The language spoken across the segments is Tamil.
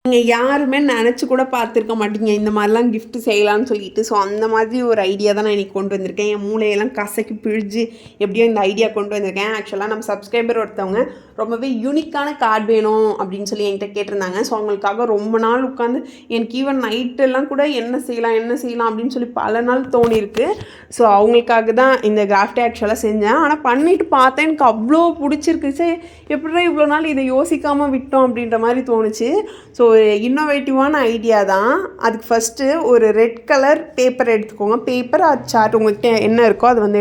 நீங்கள் யாருமே நினச்சி கூட பார்த்துருக்க மாட்டீங்க இந்த மாதிரிலாம் கிஃப்ட் செய்யலாம்னு சொல்லிட்டு. ஸோ அந்த மாதிரி ஒரு ஐடியா தான் நான் இன்றைக்கி கொண்டு வந்திருக்கேன். என் மூளையெல்லாம் கசக்கி பிழிஞ்சு எப்படியோ இந்த ஐடியா கொண்டு வந்திருக்கேன். ஆக்சுவலாக நம்ம சப்ஸ்கிரைபர் ஒருத்தவங்க ரொம்பவே யூனிக்கான கார்டு வேணும் அப்படின்னு சொல்லி என்கிட்ட கேட்டிருந்தாங்க. ஸோ அவங்களுக்காக ரொம்ப நாள் உட்காந்து எனக்கு ஈவன் நைட்டெல்லாம் கூட என்ன செய்யலாம் அப்படின்னு சொல்லி பல நாள் தோணியிருக்கு. ஸோ அவங்களுக்காக தான் இந்த கிராஃப்டே ஆக்சுவலாக செஞ்சேன். ஆனால் பண்ணிவிட்டு பார்த்தேன், எனக்கு அவ்வளோ பிடிச்சிருக்கு. சரி எப்படிடா இவ்வளோ நாள் இதை யோசிக்காமல் விட்டோம் அப்படின்ற மாதிரி தோணுச்சு. ஸோ இன்னோவேட்டிவான ஐடியா தான். அதுக்கு ஃபஸ்ட்டு ஒரு ரெட் கலர் பேப்பர் எடுத்துக்கோங்க. பேப்பர் சார்ட் உங்கள்கிட்ட என்ன இருக்கோ அதை வந்து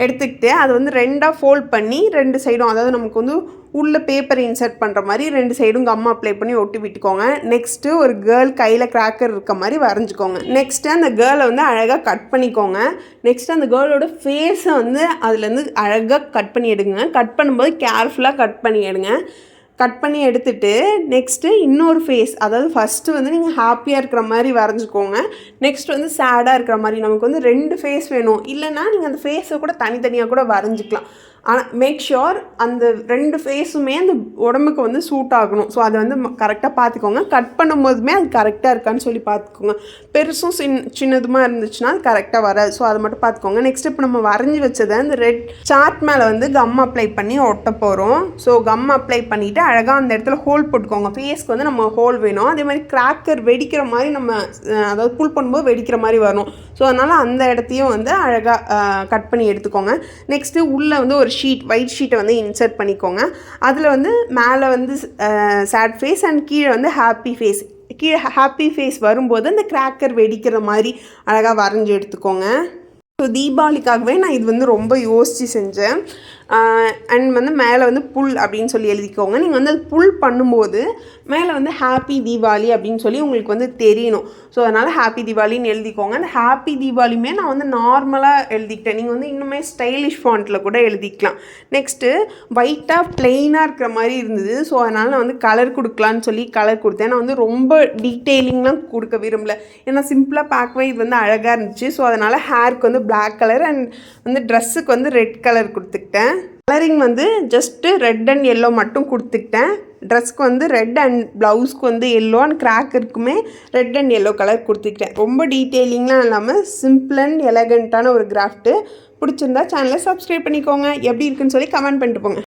எடுத்துக்கிட்டு அதை வந்து ரெண்டாக ஃபோல்ட் பண்ணி ரெண்டு சைடும், அதாவது நமக்கு வந்து உள்ள பேப்பர் இன்சர்ட் பண்ணுற மாதிரி ரெண்டு சைடும் கம் அப்ளை பண்ணி ஒட்டி விட்டுக்கோங்க. நெக்ஸ்ட்டு ஒரு கேர்ள் கையில் கிராக்கர் இருக்க மாதிரி வரைஞ்சிக்கோங்க. நெக்ஸ்ட்டு அந்த கேர்ளை வந்து அழகாக கட் பண்ணிக்கோங்க. நெக்ஸ்ட்டு அந்த கேர்ளோட ஃபேஸை வந்து அதுலேருந்து அழகாக கட் பண்ணி எடுங்க. கட் பண்ணும்போது கேர்ஃபுல்லாக கட் பண்ணி எடுங்க. கட் பண்ணி எடுத்துகிட்டு நெக்ஸ்ட்டு இன்னொரு ஃபேஸ், அதாவது ஃபஸ்ட்டு வந்து நீங்கள் ஹாப்பியாக இருக்கிற மாதிரி வரைஞ்சிக்கோங்க. நெக்ஸ்ட் வந்து சேடாக இருக்கிற மாதிரி. நமக்கு வந்து ரெண்டு ஃபேஸ் வேணும், இல்லைன்னா நீங்கள் அந்த ஃபேஸை கூட தனித்தனியாக கூட வரைஞ்சிக்கலாம். ஆனால் மேக் ஷுர் அந்த ரெண்டு ஃபேஸுமே அந்த உடம்புக்கு வந்து சூட் ஆகணும். ஸோ அதை வந்து கரெக்டாக பார்த்துக்கோங்க. கட் பண்ணும்போதுமே அது கரெக்டாக இருக்கான்னு சொல்லி பார்த்துக்கோங்க. பெருசும் சின்னதுமாக இருந்துச்சுன்னா அது கரெக்டாக வராது. ஸோ அதை மட்டும் பார்த்துக்கோங்க. நெக்ஸ்ட் இப்போ நம்ம வரைஞ்சி வச்சதை அந்த ரெட் சார்ட் மேலே வந்து கம் அப்ளை பண்ணி ஒட்ட போகிறோம். ஸோ கம் அப்ளை பண்ணிவிட்டு அழகாக அந்த இடத்துல ஹோல் போட்டுக்கோங்க. ஃபேஸ்க்கு வந்து நம்ம ஹோல் வேணும். அதே மாதிரி கிராக்கர் வெடிக்கிற மாதிரி நம்ம அதாவது புல் பண்ணும்போது வெடிக்கிற மாதிரி வரணும். ஸோ அதனால் அந்த இடத்தையும் வந்து அழகாக கட் பண்ணி எடுத்துக்கோங்க. நெக்ஸ்ட்டு உள்ளே வந்து ஒரு ஒயிட் ஷீட்டை வந்து இன்சர்ட் பண்ணிக்கோங்க. அதில் வந்து மேலே வந்து சேட் ஃபேஸ் அண்ட் கீழே வந்து ஹாப்பி ஃபேஸ். கீழே ஹாப்பி ஃபேஸ் வரும்போது அந்த கிராக்கர் வெடிக்கிற மாதிரி அழகாக வரைஞ்சி எடுத்துக்கோங்க. ஸோ தீபாவளிக்காகவே நான் இது வந்து ரொம்ப யோசித்து செஞ்சேன். அண்ட் வந்து மேலே வந்து புல் அப்படின்னு சொல்லி எழுதிக்கோங்க. நீங்கள் வந்து அது புல் பண்ணும்போது மேலே வந்து ஹாப்பி தீபாவளி அப்படின்னு சொல்லி உங்களுக்கு வந்து தெரியணும். ஸோ அதனால் ஹாப்பி தீபாவளின்னு எழுதிக்கோங்க. அந்த ஹாப்பி தீபாவளியுமே நான் வந்து நார்மலாக எழுதிக்கிட்டேன். நீங்கள் வந்து இன்னுமே ஸ்டைலிஷ் ஃபாண்ட்டில் கூட எழுதிக்கலாம். நெக்ஸ்ட்டு ஒயிட்டாக ப்ளெயினாக இருக்கிற மாதிரி இருந்தது. ஸோ அதனால் நான் வந்து கலர் கொடுக்கலான்னு சொல்லி கலர் கொடுத்தேன். நான் வந்து ரொம்ப டீட்டெயிலிங்லாம் கொடுக்க விரும்பல. ஏன்னா சிம்பிளாக பார்க்கவே இது வந்து அழகாக இருந்துச்சு. ஸோ அதனால் ஹேருக்கு வந்து பிளாக் கலர் அண்ட் வந்து ட்ரெஸ்ஸுக்கு வந்து ரெட் கலர் கொடுத்துக்கிட்டேன். கலரிங் வந்து ஜஸ்ட்டு ரெட் அண்ட் எல்லோ மட்டும் கொடுத்துக்கிட்டேன். ட்ரெஸ்க்கு வந்து ரெட் அண்ட் ப்ளவுஸ்க்கு வந்து எல்லோ அண்ட் கிராக்கருக்குமே ரெட் அண்ட் எல்லோ கலர் கொடுத்துக்கிட்டேன். ரொம்ப டீட்டெயிலிங்லாம் இல்லாமல் சிம்பிள் அண்ட் எலகண்ட்டான ஒரு கிராஃப்ட்டு. பிடிச்சிருந்தா சேனலை சப்ஸ்கிரைப் பண்ணிக்கோங்க. எப்படி இருக்குன்னு சொல்லி கமெண்ட் பண்ணிட்டு போங்க.